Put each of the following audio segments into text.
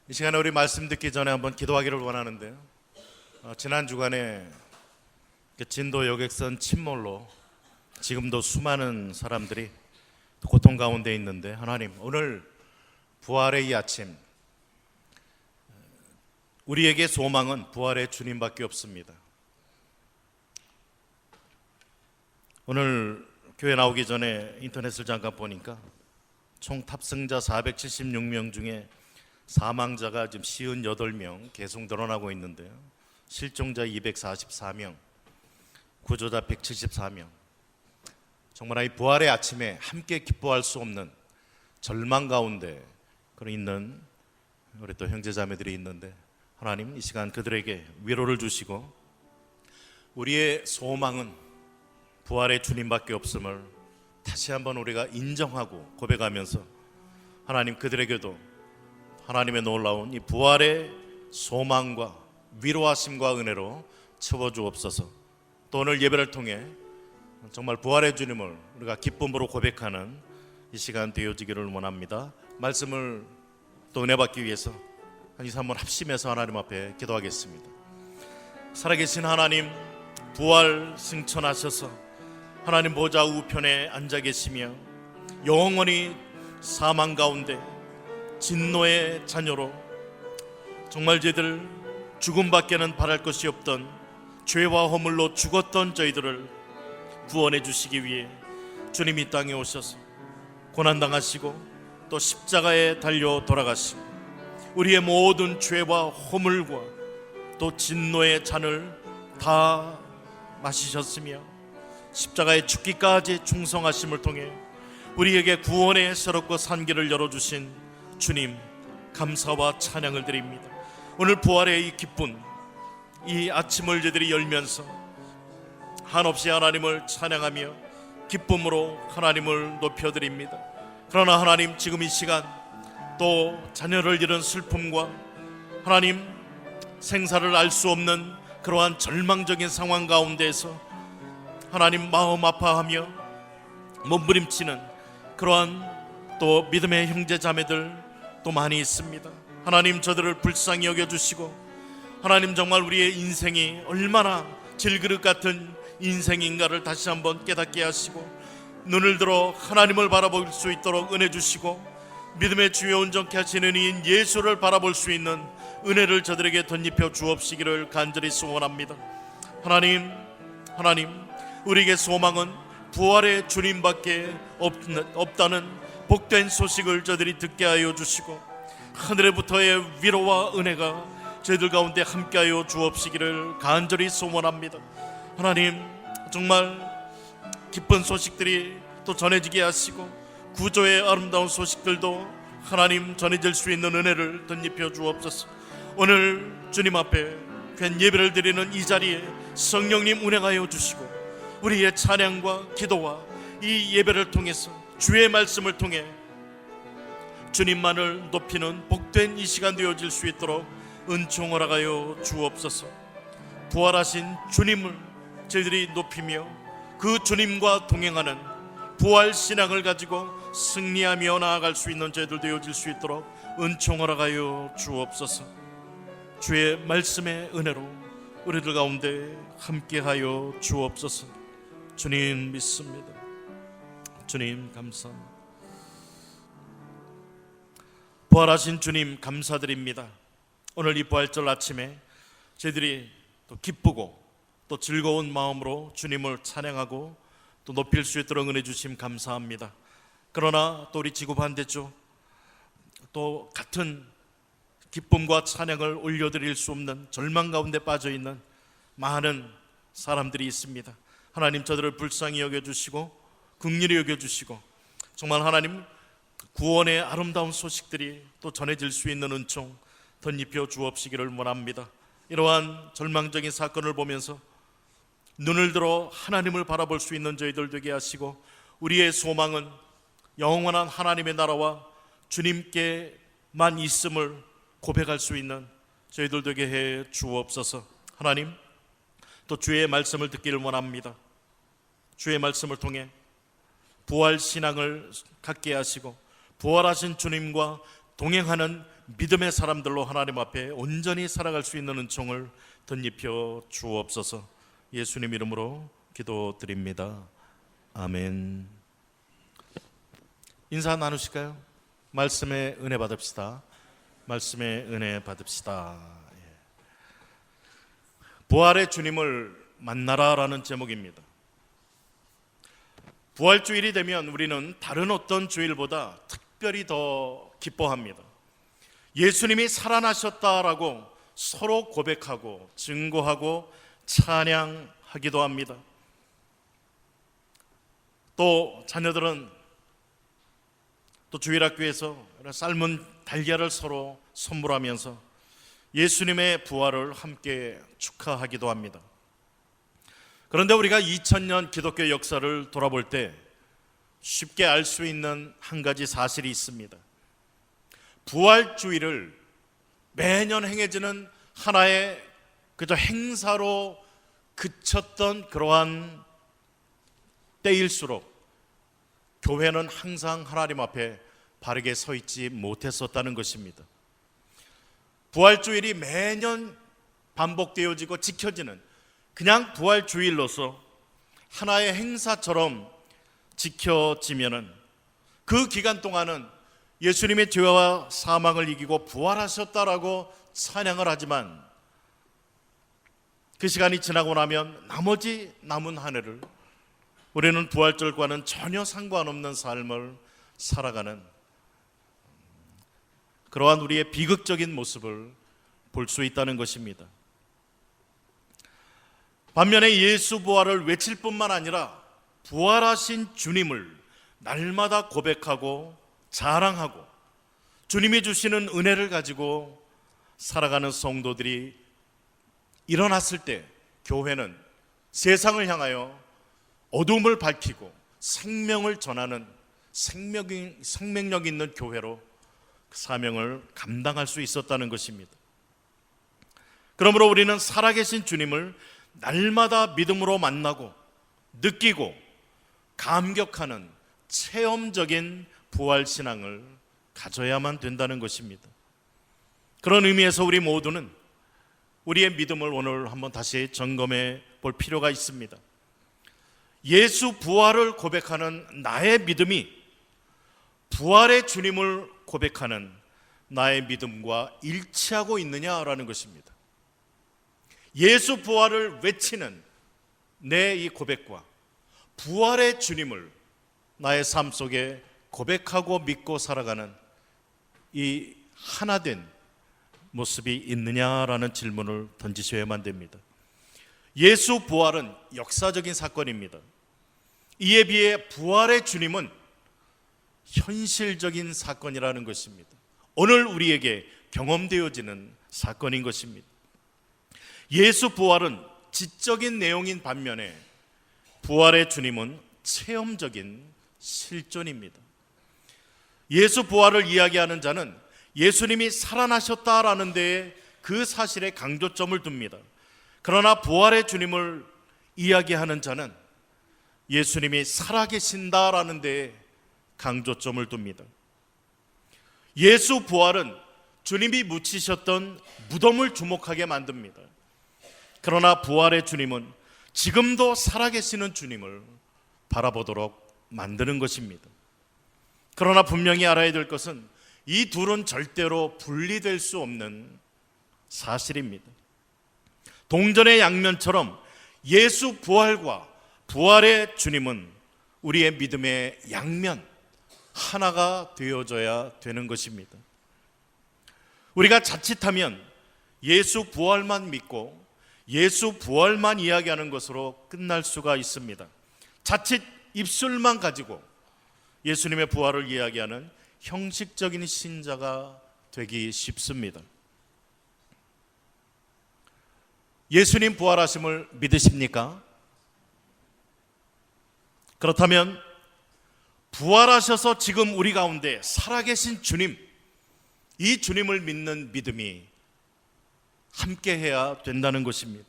이 시간에 우리 말씀 듣기 전에 한번 기도하기를 원하는데요. 지난 주간에 진도 여객선 침몰로 지금도 수많은 사람들이 고통 가운데 있는데, 하나님, 오늘 부활의 이 아침, 우리에게 소망은 부활의 주님밖에 없습니다. 오늘 교회 나오기 전에 인터넷을 잠깐 보니까 총 탑승자 476명 중에 사망자가 지금 58명 계속 늘어나고 있는데요. 실종자 244명, 구조자 174명. 정말 이 부활의 아침에 함께 기뻐할 수 없는 절망 가운데 있는 우리 또 형제자매들이 있는데, 하나님, 이 시간 그들에게 위로를 주시고 우리의 소망은 부활의 주님밖에 없음을 다시 한번 우리가 인정하고 고백하면서, 하나님, 그들에게도 하나님의 놀라운 이 부활의 소망과 위로하심과 은혜로 채워주옵소서. 또 오늘 예배를 통해 정말 부활의 주님을 우리가 기쁨으로 고백하는 이 시간 되어지기를 원합니다. 말씀을 또 은혜 받기 위해서 한번 합심해서 하나님 앞에 기도하겠습니다. 살아계신 하나님, 부활 승천하셔서 하나님 보좌 우편에 앉아 계시며 영원히 사망 가운데 진노의 자녀로 정말 저희들 죽음밖에는 바랄 것이 없던 죄와 허물로 죽었던 저희들을 구원해 주시기 위해 주님이 땅에 오셔서 고난당하시고 또 십자가에 달려 돌아가시고 우리의 모든 죄와 허물과 또 진노의 잔을 다 마시셨으며 십자가에 죽기까지 충성하심을 통해 우리에게 구원의 새롭고 산 길을 열어주신 주님, 감사와 찬양을 드립니다. 오늘 부활의 이 기쁜 이 아침을 저희들이 열면서 한없이 하나님을 찬양하며 기쁨으로 하나님을 높여드립니다. 그러나 하나님, 지금 이 시간 또 자녀를 잃은 슬픔과 하나님 생사를 알 수 없는 그러한 절망적인 상황 가운데에서 하나님 마음 아파하며 몸부림치는 그러한 또 믿음의 형제 자매들 또 많이 있습니다. 하나님, 저들을 불쌍히 여겨주시고 하나님, 정말 우리의 인생이 얼마나 질그릇 같은 인생인가를 다시 한번 깨닫게 하시고 눈을 들어 하나님을 바라볼 수 있도록 은혜 주시고 믿음의 주여 온전케 하시는 이인 예수를 바라볼 수 있는 은혜를 저들에게 덧입혀 주옵시기를 간절히 소원합니다. 하나님, 우리에게 소망은 부활의 주님밖에 없다는 복된 소식을 저들이 듣게 하여 주시고 하늘에부터의 위로와 은혜가 저희들 가운데 함께하여 주옵시기를 간절히 소원합니다. 하나님, 정말 기쁜 소식들이 또 전해지게 하시고 구조의 아름다운 소식들도 하나님 전해질 수 있는 은혜를 덧입혀 주옵소서. 오늘 주님 앞에 귀한 예배를 드리는 이 자리에 성령님 운행하여 주시고 우리의 찬양과 기도와 이 예배를 통해서 주의 말씀을 통해 주님만을 높이는 복된 이 시간 되어질 수 있도록 은총 허락하여 주옵소서. 부활하신 주님을 저희들이 높이며 그 주님과 동행하는 부활 신앙을 가지고 승리하며 나아갈 수 있는 저희들 되어질 수 있도록 은총 허락하여 주옵소서. 주의 말씀의 은혜로 우리들 가운데 함께하여 주옵소서. 주님 믿습니다. 주님 감사합니다. 부활하신 주님 감사드립니다. 오늘 이 부활절 아침에 저희들이 또 기쁘고 또 즐거운 마음으로 주님을 찬양하고 또 높일 수 있도록 은혜 주심 감사합니다. 그러나 또 우리 지구 반대쪽 또 같은 기쁨과 찬양을 올려드릴 수 없는 절망 가운데 빠져있는 많은 사람들이 있습니다. 하나님, 저들을 불쌍히 여겨주시고 긍휼히 여겨주시고 정말 하나님 구원의 아름다운 소식들이 또 전해질 수 있는 은총 덧입혀 주옵시기를 원합니다. 이러한 절망적인 사건을 보면서 눈을 들어 하나님을 바라볼 수 있는 저희들 되게 하시고 우리의 소망은 영원한 하나님의 나라와 주님께만 있음을 고백할 수 있는 저희들 되게 해 주옵소서. 하나님, 또 주의 말씀을 듣기를 원합니다. 주의 말씀을 통해 부활 신앙을 갖게 하시고 부활하신 주님과 동행하는 믿음의 사람들로 하나님 앞에 온전히 살아갈 수 있는 은총을 덧입혀 주옵소서. 예수님 이름으로 기도드립니다. 아멘. 인사 나누실까요? 말씀의 은혜 받읍시다. 말씀의 은혜 받읍시다. 부활의 주님을 만나라라는 제목입니다. 부활주일이 되면 우리는 다른 어떤 주일보다 특별히 더 기뻐합니다. 예수님이 살아나셨다라고 서로 고백하고 증거하고 찬양하기도 합니다. 또 자녀들은 또 주일학교에서 삶은 달걀을 서로 선물하면서 예수님의 부활을 함께 축하하기도 합니다. 그런데 우리가 2000년 기독교 역사를 돌아볼 때 쉽게 알 수 있는 한 가지 사실이 있습니다. 부활주일을 매년 행해지는 하나의 그저 행사로 그쳤던 그러한 때일수록 교회는 항상 하나님 앞에 바르게 서 있지 못했었다는 것입니다. 부활주일이 매년 반복되어지고 지켜지는 그냥 부활주일로서 하나의 행사처럼 지켜지면은 그 기간 동안은 예수님의 죄와 사망을 이기고 부활하셨다라고 찬양을 하지만 그 시간이 지나고 나면 나머지 남은 한 해를 우리는 부활절과는 전혀 상관없는 삶을 살아가는 그러한 우리의 비극적인 모습을 볼 수 있다는 것입니다. 반면에 예수 부활을 외칠 뿐만 아니라 부활하신 주님을 날마다 고백하고 자랑하고 주님이 주시는 은혜를 가지고 살아가는 성도들이 일어났을 때 교회는 세상을 향하여 어둠을 밝히고 생명을 전하는 생명력 있는 교회로 그 사명을 감당할 수 있었다는 것입니다. 그러므로 우리는 살아계신 주님을 날마다 믿음으로 만나고 느끼고 감격하는 체험적인 부활신앙을 가져야만 된다는 것입니다. 그런 의미에서 우리 모두는 우리의 믿음을 오늘 한번 다시 점검해 볼 필요가 있습니다. 예수 부활을 고백하는 나의 믿음이 부활의 주님을 고백하는 나의 믿음과 일치하고 있느냐라는 것입니다. 예수 부활을 외치는 내 이 고백과 부활의 주님을 나의 삶 속에 고백하고 믿고 살아가는 이 하나된 모습이 있느냐라는 질문을 던지셔야만 됩니다. 예수 부활은 역사적인 사건입니다. 이에 비해 부활의 주님은 현실적인 사건이라는 것입니다. 오늘 우리에게 경험되어지는 사건인 것입니다. 예수 부활은 지적인 내용인 반면에 부활의 주님은 체험적인 실존입니다. 예수 부활을 이야기하는 자는 예수님이 살아나셨다라는 데에 그 사실에 강조점을 둡니다. 그러나 부활의 주님을 이야기하는 자는 예수님이 살아계신다라는 데에 강조점을 둡니다. 예수 부활은 주님이 묻히셨던 무덤을 주목하게 만듭니다. 그러나 부활의 주님은 지금도 살아계시는 주님을 바라보도록 만드는 것입니다. 그러나 분명히 알아야 될 것은 이 둘은 절대로 분리될 수 없는 사실입니다. 동전의 양면처럼 예수 부활과 부활의 주님은 우리의 믿음의 양면 하나가 되어져야 되는 것입니다. 우리가 자칫하면 예수 부활만 믿고 예수 부활만 이야기하는 것으로 끝날 수가 있습니다. 자칫 입술만 가지고 예수님의 부활을 이야기하는 형식적인 신자가 되기 쉽습니다. 예수님 부활하심을 믿으십니까? 그렇다면 부활하셔서 지금 우리 가운데 살아계신 주님, 이 주님을 믿는 믿음이 함께해야 된다는 것입니다.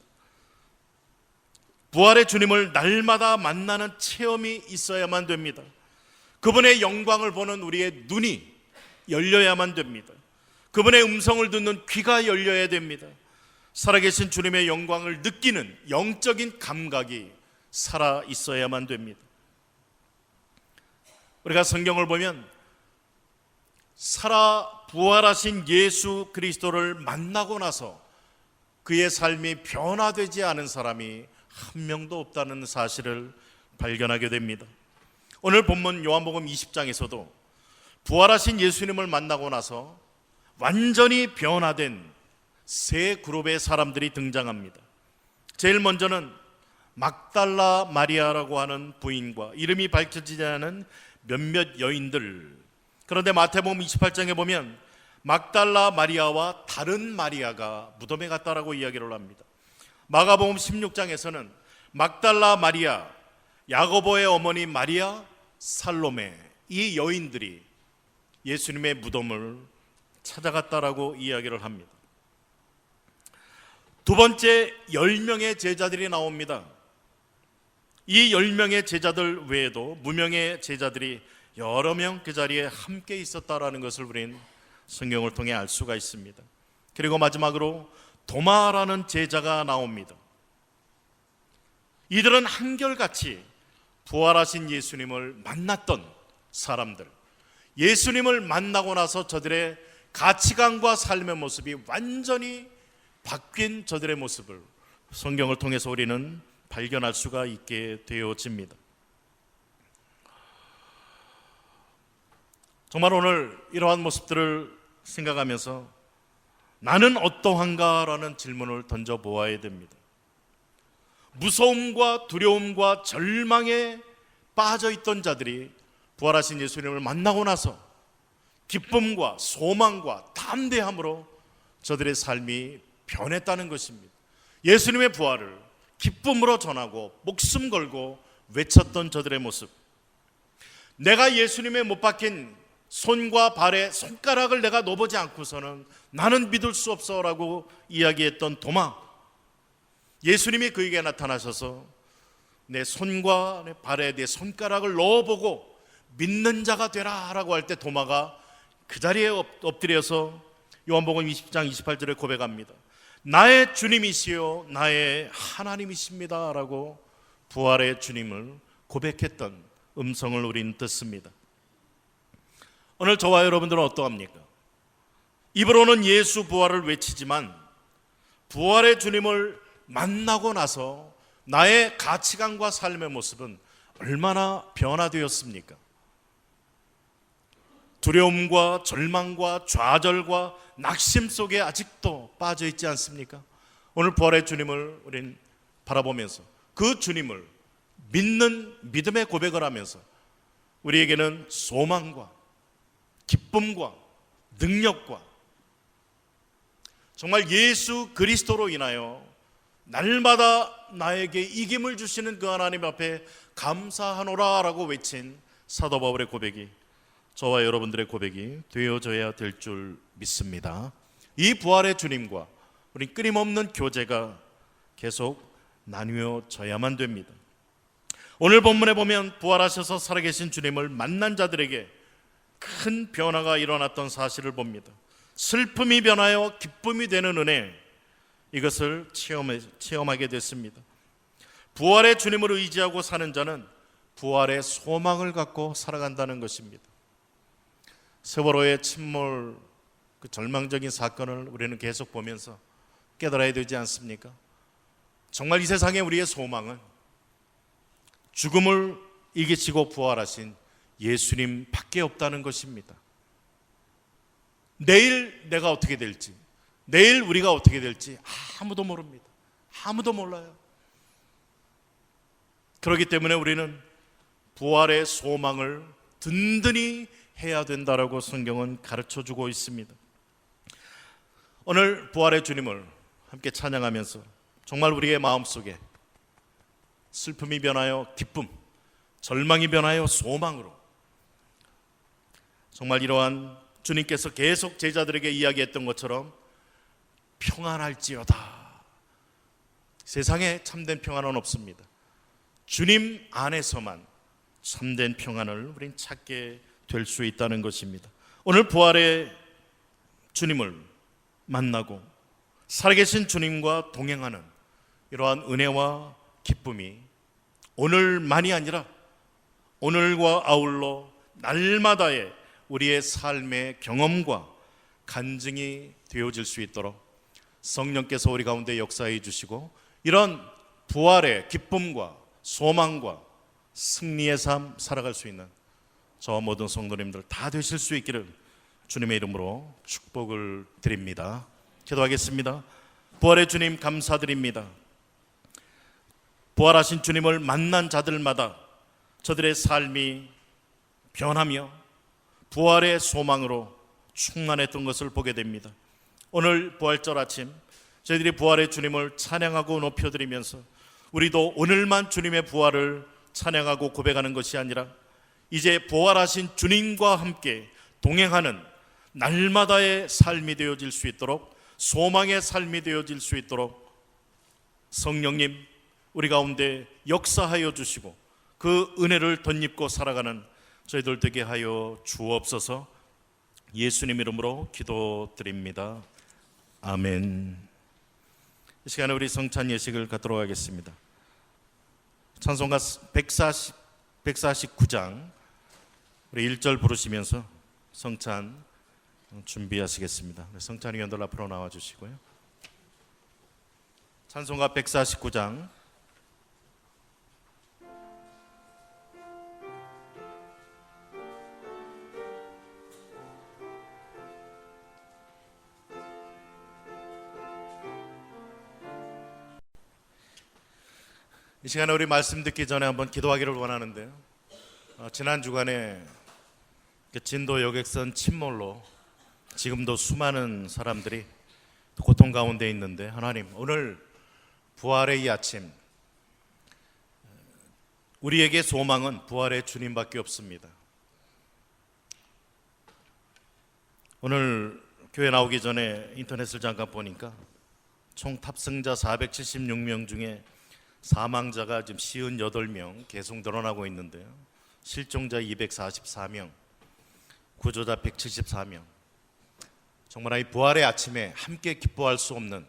부활의 주님을 날마다 만나는 체험이 있어야만 됩니다. 그분의 영광을 보는 우리의 눈이 열려야만 됩니다. 그분의 음성을 듣는 귀가 열려야 됩니다. 살아계신 주님의 영광을 느끼는 영적인 감각이 살아 있어야만 됩니다. 우리가 성경을 보면 살아 부활하신 예수 그리스도를 만나고 나서 그의 삶이 변화되지 않은 사람이 한 명도 없다는 사실을 발견하게 됩니다. 오늘 본문 요한복음 20장에서도 부활하신 예수님을 만나고 나서 완전히 변화된 세 그룹의 사람들이 등장합니다. 제일 먼저는 막달라 마리아라고 하는 부인과 이름이 밝혀지지 않은 몇몇 여인들. 그런데 마태복음 28장에 보면 막달라 마리아와 다른 마리아가 무덤에 갔다라고 이야기를 합니다. 마가복음 16장에서는 막달라 마리아, 야고보의 어머니 마리아, 살로메, 이 여인들이 예수님의 무덤을 찾아갔다라고 이야기를 합니다. 두 번째, 10명의 제자들이 나옵니다. 이 10명의 제자들 외에도 무명의 제자들이 여러 명 그 자리에 함께 있었다라는 것을 우리는 성경을 통해 알 수가 있습니다. 그리고 마지막으로 도마라는 제자가 나옵니다. 이들은 한결같이 부활하신 예수님을 만났던 사람들, 예수님을 만나고 나서 저들의 가치관과 삶의 모습이 완전히 바뀐 저들의 모습을 성경을 통해서 우리는 발견할 수가 있게 되어집니다. 정말 오늘 이러한 모습들을 생각하면서 나는 어떠한가라는 질문을 던져보아야 됩니다. 무서움과 두려움과 절망에 빠져있던 자들이 부활하신 예수님을 만나고 나서 기쁨과 소망과 담대함으로 저들의 삶이 변했다는 것입니다. 예수님의 부활을 기쁨으로 전하고 목숨 걸고 외쳤던 저들의 모습, 내가 예수님의 못 박힌 손과 발에 손가락을 내가 넣어보지 않고서는 나는 믿을 수 없어 라고 이야기했던 도마, 예수님이 그에게 나타나셔서 내 손과 내 발에 내 손가락을 넣어보고 믿는 자가 되라 라고 할 때 도마가 그 자리에 엎드려서 요한복음 20장 28절에 고백합니다. 나의 주님이시요 나의 하나님이십니다 라고 부활의 주님을 고백했던 음성을 우리는 듣습니다. 오늘 저와 여러분들은 어떠합니까? 입으로는 예수 부활을 외치지만 부활의 주님을 만나고 나서 나의 가치관과 삶의 모습은 얼마나 변화되었습니까? 두려움과 절망과 좌절과 낙심 속에 아직도 빠져 있지 않습니까? 오늘 부활의 주님을 우리는 바라보면서 그 주님을 믿는 믿음의 고백을 하면서 우리에게는 소망과 기쁨과 능력과 정말 예수 그리스도로 인하여 날마다 나에게 이김을 주시는 그 하나님 앞에 감사하노라 라고 외친 사도 바울의 고백이 저와 여러분들의 고백이 되어져야 될 줄 믿습니다. 이 부활의 주님과 우리 끊임없는 교제가 계속 나뉘어져야만 됩니다. 오늘 본문에 보면 부활하셔서 살아계신 주님을 만난 자들에게 큰 변화가 일어났던 사실을 봅니다. 슬픔이 변하여 기쁨이 되는 은혜, 이것을 체험하게 됐습니다. 부활의 주님을 의지하고 사는 자는 부활의 소망을 갖고 살아간다는 것입니다. 세월호의 침몰 그 절망적인 사건을 우리는 계속 보면서 깨달아야 되지 않습니까? 정말 이 세상에 우리의 소망은 죽음을 이기시고 부활하신 예수님 밖에 없다는 것입니다. 내일 내가 어떻게 될지, 내일 우리가 어떻게 될지 아무도 모릅니다. 아무도 몰라요. 그렇기 때문에 우리는 부활의 소망을 든든히 해야 된다라고 성경은 가르쳐주고 있습니다. 오늘 부활의 주님을 함께 찬양하면서 정말 우리의 마음속에 슬픔이 변하여 기쁨, 절망이 변하여 소망으로 정말 이러한 주님께서 계속 제자들에게 이야기했던 것처럼 평안할지어다. 세상에 참된 평안은 없습니다. 주님 안에서만 참된 평안을 우린 찾게 될 수 있다는 것입니다. 오늘 부활의 주님을 만나고 살아계신 주님과 동행하는 이러한 은혜와 기쁨이 오늘만이 아니라 오늘과 아울러 날마다의 우리의 삶의 경험과 간증이 되어질 수 있도록 성령께서 우리 가운데 역사해 주시고 이런 부활의 기쁨과 소망과 승리의 삶 살아갈 수 있는 저와 모든 성도님들 다 되실 수 있기를 주님의 이름으로 축복을 드립니다. 기도하겠습니다. 부활의 주님 감사드립니다. 부활하신 주님을 만난 자들마다 저들의 삶이 변하며 부활의 소망으로 충만했던 것을 보게 됩니다. 오늘 부활절 아침 저희들이 부활의 주님을 찬양하고 높여드리면서 우리도 오늘만 주님의 부활을 찬양하고 고백하는 것이 아니라 이제 부활하신 주님과 함께 동행하는 날마다의 삶이 되어질 수 있도록 소망의 삶이 되어질 수 있도록 성령님 우리 가운데 역사하여 주시고 그 은혜를 덧입고 살아가는 저희들 되게 하여 주옵소서. 예수님 이름으로 기도드립니다. 아멘. 이 시간에 우리 성찬 예식을 갖도록 하겠습니다. 찬송가 149장 우리 1절 부르시면서 성찬 준비하시겠습니다. 성찬위원들 앞으로 나와 주시고요. 찬송가 149장 이 시간에 우리 말씀 듣기 전에 한번 기도하기를 원하는데요. 지난 주간에 진도 여객선 침몰로 지금도 수많은 사람들이 고통 가운데 있는데 하나님 오늘 부활의 이 아침 우리에게 소망은 부활의 주님밖에 없습니다. 오늘 교회 나오기 전에 인터넷을 잠깐 보니까 총 탑승자 476명 중에 사망자가 지금 58명 계속 늘어나고 있는데요. 실종자 244명, 구조자 174명. 정말 이 부활의 아침에 함께 기뻐할 수 없는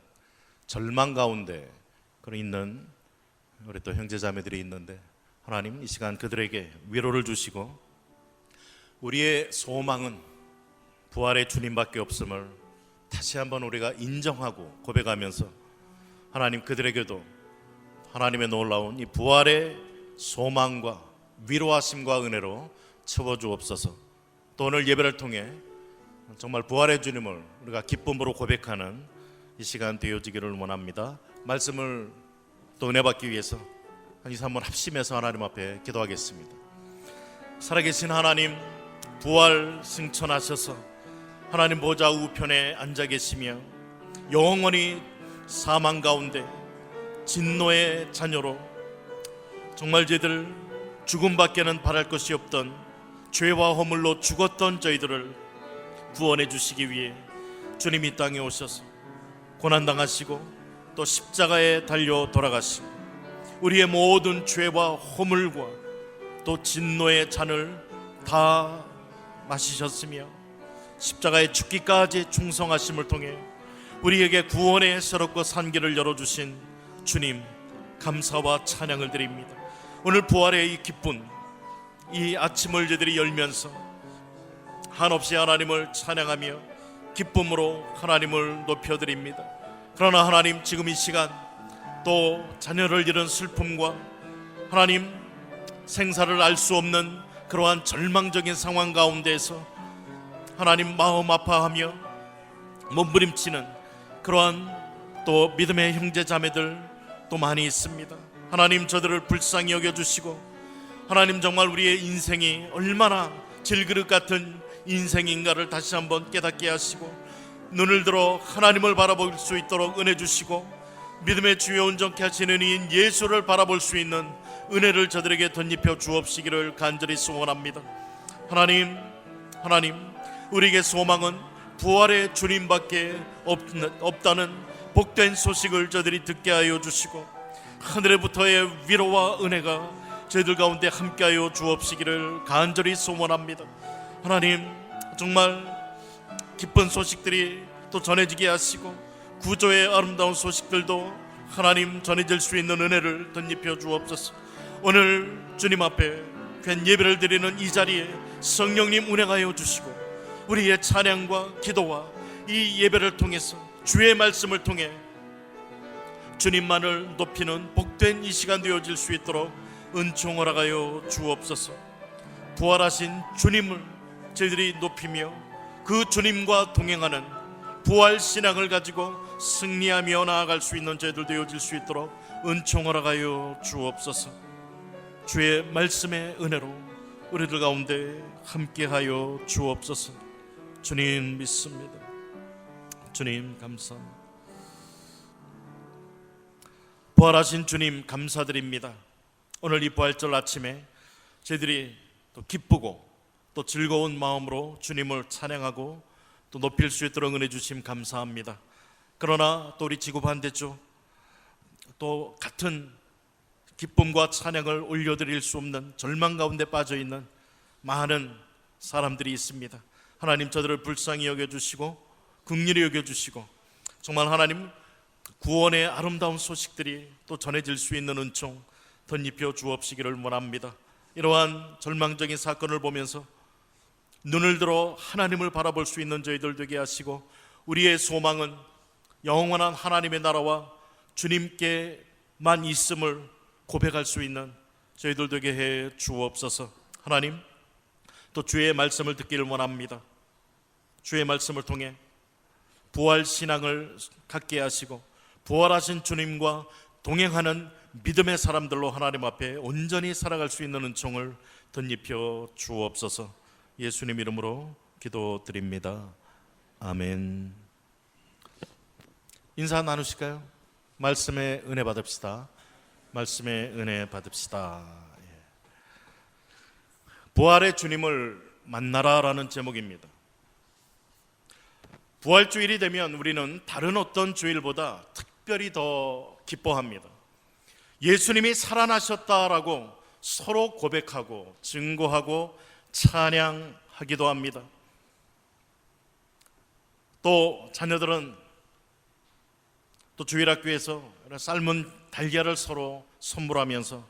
절망 가운데 있는 우리 또 형제자매들이 있는데 하나님 이 시간 그들에게 위로를 주시고 우리의 소망은 부활의 주님밖에 없음을 다시 한번 우리가 인정하고 고백하면서 하나님 그들에게도 하나님의 놀라운 이 부활의 소망과 위로하심과 은혜로 채워주옵소서. 또 오늘 예배를 통해 정말 부활의 주님을 우리가 기쁨으로 고백하는 이 시간 되어지기를 원합니다. 말씀을 또 은혜 받기 위해서 한 2, 3분 합심해서 하나님 앞에 기도하겠습니다. 살아계신 하나님 부활 승천하셔서 하나님 보좌 우편에 앉아 계시며 영원히 사망 가운데 진노의 자녀로 정말 저희들 죽음밖에는 바랄 것이 없던 죄와 허물로 죽었던 저희들을 구원해 주시기 위해 주님이 이 땅에 오셔서 고난당하시고 또 십자가에 달려 돌아가시고 우리의 모든 죄와 허물과 또 진노의 잔을 다 마시셨으며 십자가에 죽기까지 충성하심을 통해 우리에게 구원의 새롭고 산 길을 열어주신 주님 감사와 찬양을 드립니다. 오늘 부활의 이 기쁨 이 아침을 저희들이 열면서 한없이 하나님을 찬양하며 기쁨으로 하나님을 높여드립니다. 그러나 하나님 지금 이 시간 또 자녀를 잃은 슬픔과 하나님 생사를 알 수 없는 그러한 절망적인 상황 가운데서 하나님 마음 아파하며 몸부림치는 그러한 또 믿음의 형제 자매들 또 많이 있습니다. 하나님 저들을 불쌍히 여겨주시고 하나님 정말 우리의 인생이 얼마나 질그릇 같은 인생인가를 다시 한번 깨닫게 하시고 눈을 들어 하나님을 바라볼 수 있도록 은혜 주시고 믿음의 주요 온전케 하시는 이인 예수를 바라볼 수 있는 은혜를 저들에게 덧입혀 주옵시기를 간절히 소원합니다. 하나님 우리에게 소망은 부활의 주님밖에 없다는 복된 소식을 저들이 듣게 하여 주시고 하늘에부터의 위로와 은혜가 저희들 가운데 함께하여 주옵시기를 간절히 소원합니다. 하나님 정말 기쁜 소식들이 또 전해지게 하시고 구조의 아름다운 소식들도 하나님 전해질 수 있는 은혜를 덧입혀 주옵소서. 오늘 주님 앞에 귀한 예배를 드리는 이 자리에 성령님 운행하여 주시고 우리의 찬양과 기도와 이 예배를 통해서 주의 말씀을 통해 주님만을 높이는 복된 이 시간 되어질 수 있도록 은총 허락하여 주옵소서. 부활하신 주님을 저희들이 높이며 그 주님과 동행하는 부활 신앙을 가지고 승리하며 나아갈 수 있는 저희들 되어질 수 있도록 은총 허락하여 주옵소서. 주의 말씀의 은혜로 우리들 가운데 함께하여 주옵소서. 주님 믿습니다. 주님 감사합니다. 부활하신 주님 감사드립니다. 오늘 이 부활절 아침에 저희들이 또 기쁘고 또 즐거운 마음으로 주님을 찬양하고 또 높일 수 있도록 은혜 주심 감사합니다. 그러나 또 우리 지구 반대쪽 또 같은 기쁨과 찬양을 올려드릴 수 없는 절망 가운데 빠져있는 많은 사람들이 있습니다. 하나님 저들을 불쌍히 여겨주시고 긍휼히 여겨주시고 정말 하나님 구원의 아름다운 소식들이 또 전해질 수 있는 은총 덧입혀 주옵시기를 원합니다. 이러한 절망적인 사건을 보면서 눈을 들어 하나님을 바라볼 수 있는 저희들 되게 하시고 우리의 소망은 영원한 하나님의 나라와 주님께만 있음을 고백할 수 있는 저희들 되게 해 주옵소서. 하나님 또 주의 말씀을 듣기를 원합니다. 주의 말씀을 통해 부활 신앙을 갖게 하시고 부활하신 주님과 동행하는 믿음의 사람들로 하나님 앞에 온전히 살아갈 수 있는 은총을 덧입혀 주옵소서. 예수님 이름으로 기도드립니다. 아멘. 인사 나누실까요? 말씀의 은혜 받읍시다. 말씀의 은혜 받읍시다. 부활의 주님을 만나라라는 제목입니다. 부활주일이 되면 우리는 다른 어떤 주일보다 특별히 더 기뻐합니다. 예수님이 살아나셨다라고 서로 고백하고 증거하고 찬양하기도 합니다. 또 자녀들은 또 주일학교에서 삶은 달걀을 서로 선물하면서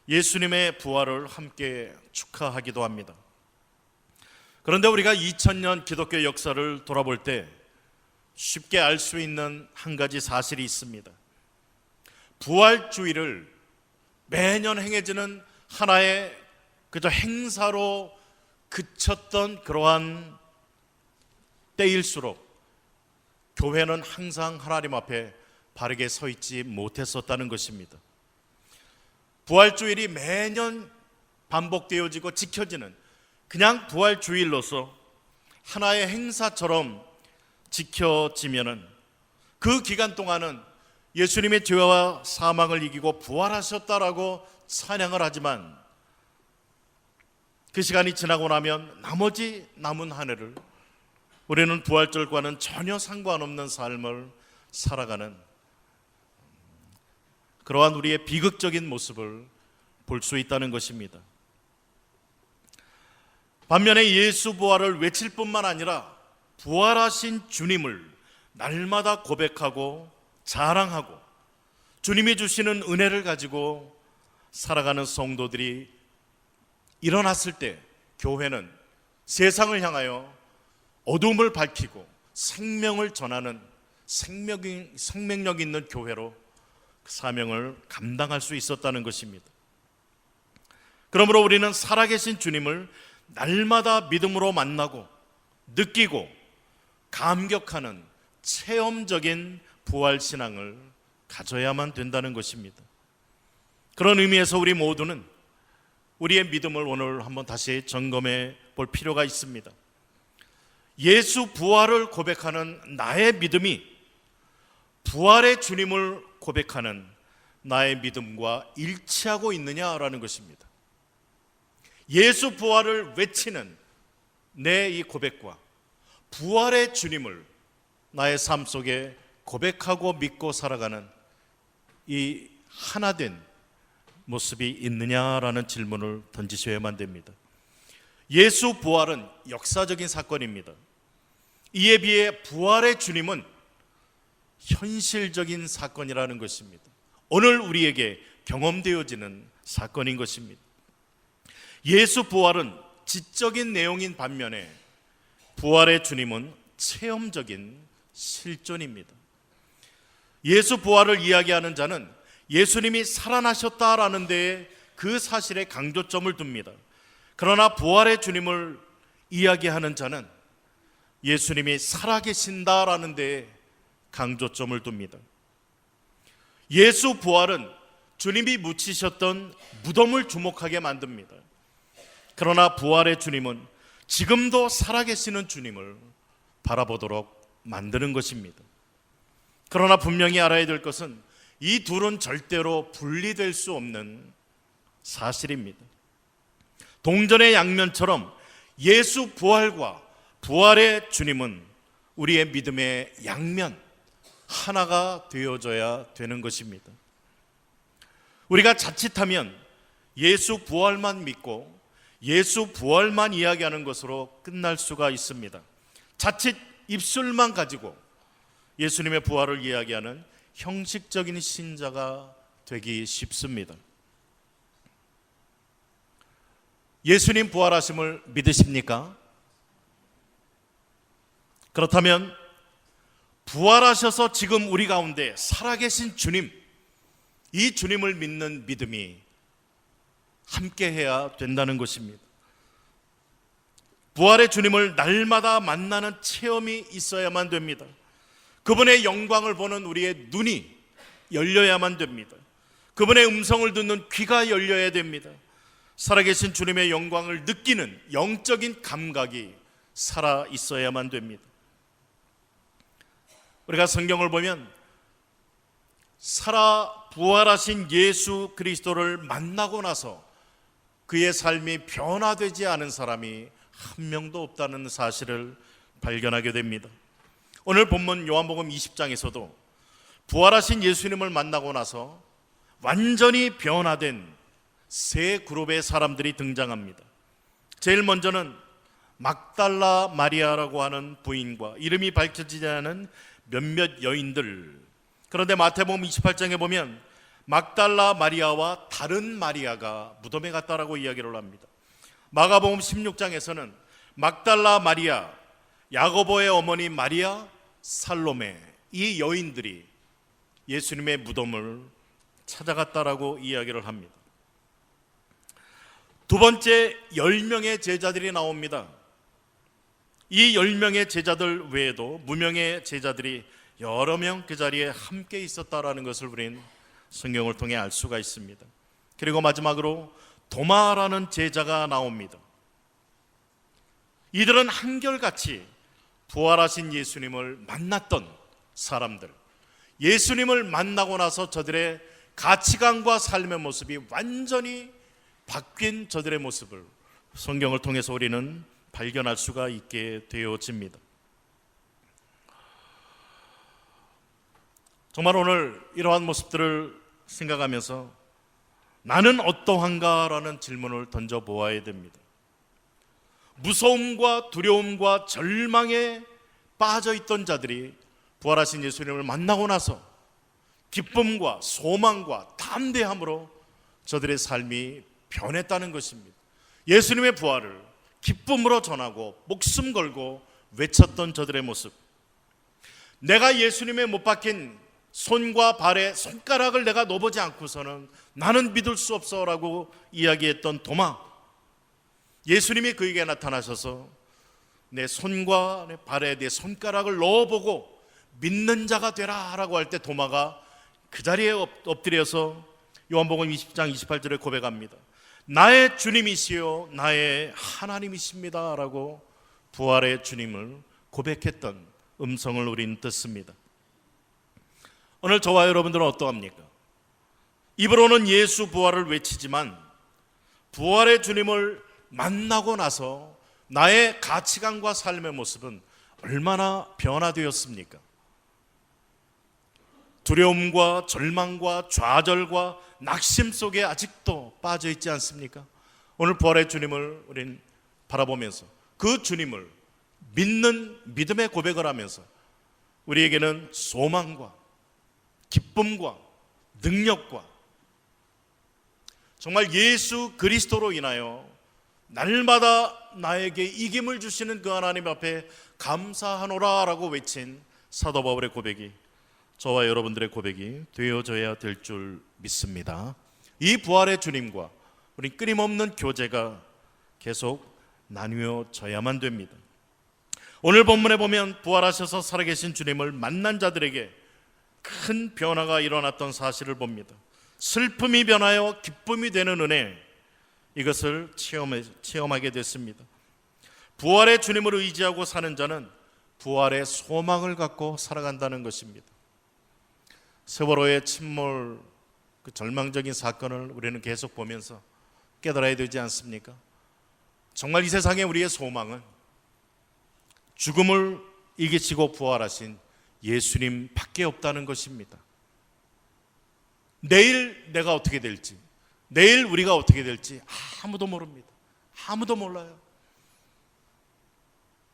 예수님의 부활을 함께 축하하기도 합니다. 그런데 우리가 2000년 기독교 역사를 돌아볼 때 쉽게 알 수 있는 한 가지 사실이 있습니다. 부활주일을 매년 행해지는 하나의 그저 행사로 그쳤던 그러한 때일수록 교회는 항상 하나님 앞에 바르게 서 있지 못했었다는 것입니다. 부활주일이 매년 반복되어지고 지켜지는 그냥 부활주일로서 하나의 행사처럼 지켜지면은 그 기간 동안은 예수님의 죄와 사망을 이기고 부활하셨다라고 찬양을 하지만 그 시간이 지나고 나면 나머지 남은 한 해를 우리는 부활절과는 전혀 상관없는 삶을 살아가는 그러한 우리의 비극적인 모습을 볼 수 있다는 것입니다. 반면에 예수 부활을 외칠 뿐만 아니라 부활하신 주님을 날마다 고백하고 자랑하고 주님이 주시는 은혜를 가지고 살아가는 성도들이 일어났을 때 교회는 세상을 향하여 어둠을 밝히고 생명을 전하는 생명력 있는 교회로 그 사명을 감당할 수 있었다는 것입니다. 그러므로 우리는 살아계신 주님을 날마다 믿음으로 만나고 느끼고 감격하는 체험적인 부활신앙을 가져야만 된다는 것입니다. 그런 의미에서 우리 모두는 우리의 믿음을 오늘 한번 다시 점검해 볼 필요가 있습니다. 예수 부활을 고백하는 나의 믿음이 부활의 주님을 고백하는 나의 믿음과 일치하고 있느냐라는 것입니다. 예수 부활을 외치는 내 이 고백과 부활의 주님을 나의 삶 속에 고백하고 믿고 살아가는 이 하나된 모습이 있느냐라는 질문을 던지셔야만 됩니다. 예수 부활은 역사적인 사건입니다. 이에 비해 부활의 주님은 현실적인 사건이라는 것입니다. 오늘 우리에게 경험되어지는 사건인 것입니다. 예수 부활은 지적인 내용인 반면에 부활의 주님은 체험적인 실존입니다. 예수 부활을 이야기하는 자는 예수님이 살아나셨다라는 데에 그 사실에 강조점을 둡니다. 그러나 부활의 주님을 이야기하는 자는 예수님이 살아계신다라는 데에 강조점을 둡니다. 예수 부활은 주님이 묻히셨던 무덤을 주목하게 만듭니다. 그러나 부활의 주님은 지금도 살아계시는 주님을 바라보도록 만드는 것입니다. 그러나 분명히 알아야 될 것은 이 둘은 절대로 분리될 수 없는 사실입니다. 동전의 양면처럼 예수 부활과 부활의 주님은 우리의 믿음의 양면 하나가 되어져야 되는 것입니다. 우리가 자칫하면 예수 부활만 믿고 예수 부활만 이야기하는 것으로 끝날 수가 있습니다. 자칫 입술만 가지고 예수님의 부활을 이야기하는 형식적인 신자가 되기 쉽습니다. 예수님 부활하심을 믿으십니까? 그렇다면 부활하셔서 지금 우리 가운데 살아계신 주님, 이 주님을 믿는 믿음이 함께해야 된다는 것입니다. 부활의 주님을 날마다 만나는 체험이 있어야만 됩니다. 그분의 영광을 보는 우리의 눈이 열려야만 됩니다. 그분의 음성을 듣는 귀가 열려야 됩니다. 살아계신 주님의 영광을 느끼는 영적인 감각이 살아 있어야만 됩니다. 우리가 성경을 보면 살아 부활하신 예수 그리스도를 만나고 나서 그의 삶이 변화되지 않은 사람이 한 명도 없다는 사실을 발견하게 됩니다. 오늘 본문 요한복음 20장에서도 부활하신 예수님을 만나고 나서 완전히 변화된 세 그룹의 사람들이 등장합니다. 제일 먼저는 막달라 마리아라고 하는 부인과 이름이 밝혀지지 않은 몇몇 여인들. 그런데 마태복음 28장에 보면 막달라 마리아와 다른 마리아가 무덤에 갔다라고 이야기를 합니다. 마가복음 16장에서는 막달라 마리아, 야고보의 어머니 마리아, 살로메, 이 여인들이 예수님의 무덤을 찾아갔다라고 이야기를 합니다. 두 번째, 10명의 제자들이 나옵니다. 이 10명의 제자들 외에도 무명의 제자들이 여러 명 그 자리에 함께 있었다라는 것을 우리는 성경을 통해 알 수가 있습니다. 그리고 마지막으로 도마라는 제자가 나옵니다. 이들은 한결같이 부활하신 예수님을 만났던 사람들, 예수님을 만나고 나서 저들의 가치관과 삶의 모습이 완전히 바뀐 저들의 모습을 성경을 통해서 우리는 발견할 수가 있게 되어집니다. 정말 오늘 이러한 모습들을 생각하면서 나는 어떠한가라는 질문을 던져보아야 됩니다. 무서움과 두려움과 절망에 빠져있던 자들이 부활하신 예수님을 만나고 나서 기쁨과 소망과 담대함으로 저들의 삶이 변했다는 것입니다. 예수님의 부활을 기쁨으로 전하고 목숨 걸고 외쳤던 저들의 모습, 내가 예수님의 못 박힌 손과 발에 손가락을 내가 넣어보지 않고서는 나는 믿을 수 없어 라고 이야기했던 도마, 예수님이 그에게 나타나셔서 내 손과 내 발에 내 손가락을 넣어보고 믿는 자가 되라 라고 할 때 도마가 그 자리에 엎드려서 요한복음 20장 28절에 고백합니다. 나의 주님이시요 나의 하나님이십니다 라고 부활의 주님을 고백했던 음성을 우리는 듣습니다. 오늘 저와 여러분들은 어떠합니까? 입으로는 예수 부활을 외치지만 부활의 주님을 만나고 나서 나의 가치관과 삶의 모습은 얼마나 변화되었습니까? 두려움과 절망과 좌절과 낙심 속에 아직도 빠져있지 않습니까? 오늘 부활의 주님을 우린 바라보면서 그 주님을 믿는 믿음의 고백을 하면서 우리에게는 소망과 기쁨과 능력과 정말 예수 그리스도로 인하여 날마다 나에게 이김을 주시는 그 하나님 앞에 감사하노라 라고 외친 사도 바울의 고백이 저와 여러분들의 고백이 되어져야 될 줄 믿습니다. 이 부활의 주님과 우리 끊임없는 교제가 계속 나뉘어져야만 됩니다. 오늘 본문에 보면 부활하셔서 살아계신 주님을 만난 자들에게 큰 변화가 일어났던 사실을 봅니다. 슬픔이 변하여 기쁨이 되는 은혜, 이것을 체험하게 됐습니다. 부활의 주님을 의지하고 사는 자는 부활의 소망을 갖고 살아간다는 것입니다. 세월호의 침몰 그 절망적인 사건을 우리는 계속 보면서 깨달아야 되지 않습니까? 정말 이 세상에 우리의 소망은 죽음을 이기시고 부활하신 예수님 밖에 없다는 것입니다. 내일 내가 어떻게 될지, 내일 우리가 어떻게 될지 아무도 모릅니다. 아무도 몰라요.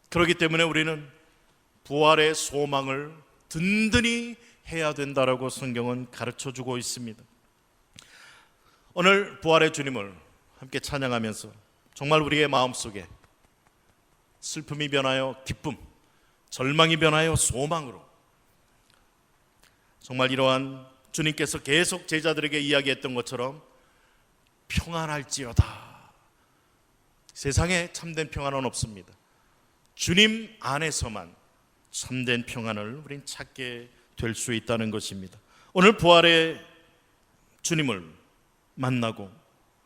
그렇기 때문에 우리는 부활의 소망을 든든히 해야 된다라고 성경은 가르쳐주고 있습니다. 오늘 부활의 주님을 함께 찬양하면서 정말 우리의 마음속에 슬픔이 변하여 기쁨, 절망이 변하여 소망으로 정말 이러한 주님께서 계속 제자들에게 이야기했던 것처럼 평안할지어다. 세상에 참된 평안은 없습니다. 주님 안에서만 참된 평안을 우린 찾게 될 수 있다는 것입니다. 오늘 부활의 주님을 만나고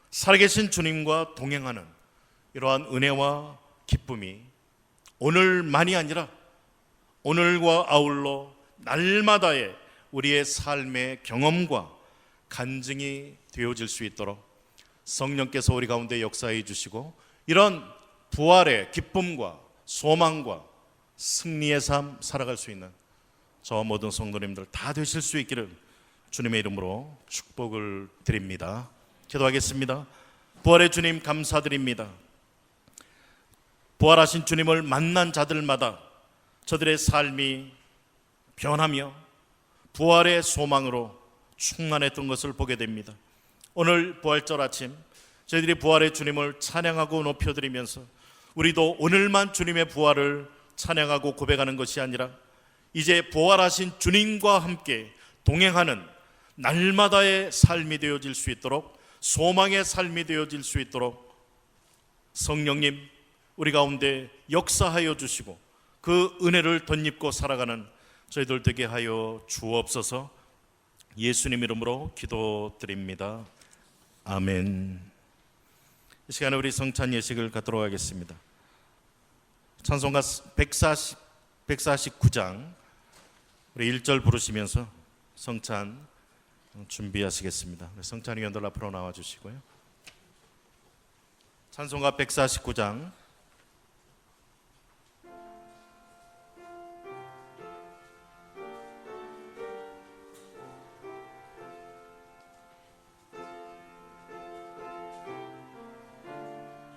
살아계신 주님과 동행하는 이러한 은혜와 기쁨이 오늘만이 아니라 오늘과 아울러 날마다의 우리의 삶의 경험과 간증이 되어질 수 있도록 성령께서 우리 가운데 역사해 주시고 이런 부활의 기쁨과 소망과 승리의 삶 살아갈 수 있는 저 모든 성도님들 다 되실 수 있기를 주님의 이름으로 축복을 드립니다. 기도하겠습니다. 부활의 주님 감사드립니다. 부활하신 주님을 만난 자들마다 저들의 삶이 변하며 부활의 소망으로 충만했던 것을 보게 됩니다. 오늘 부활절 아침 저희들이 부활의 주님을 찬양하고 높여드리면서 우리도 오늘만 주님의 부활을 찬양하고 고백하는 것이 아니라 이제 부활하신 주님과 함께 동행하는 날마다의 삶이 되어질 수 있도록 소망의 삶이 되어질 수 있도록 성령님 우리 가운데 역사하여 주시고 그 은혜를 덧입고 살아가는 저희들 되게 하여 주옵소서. 예수님 이름으로 기도드립니다. 아멘. 이 시간에 우리 성찬 예식을 갖도록 하겠습니다. 찬송가 149장 우리 1절 부르시면서 성찬 준비하시겠습니다. 성찬 위원들 앞으로 나와 주시고요. 찬송가 149장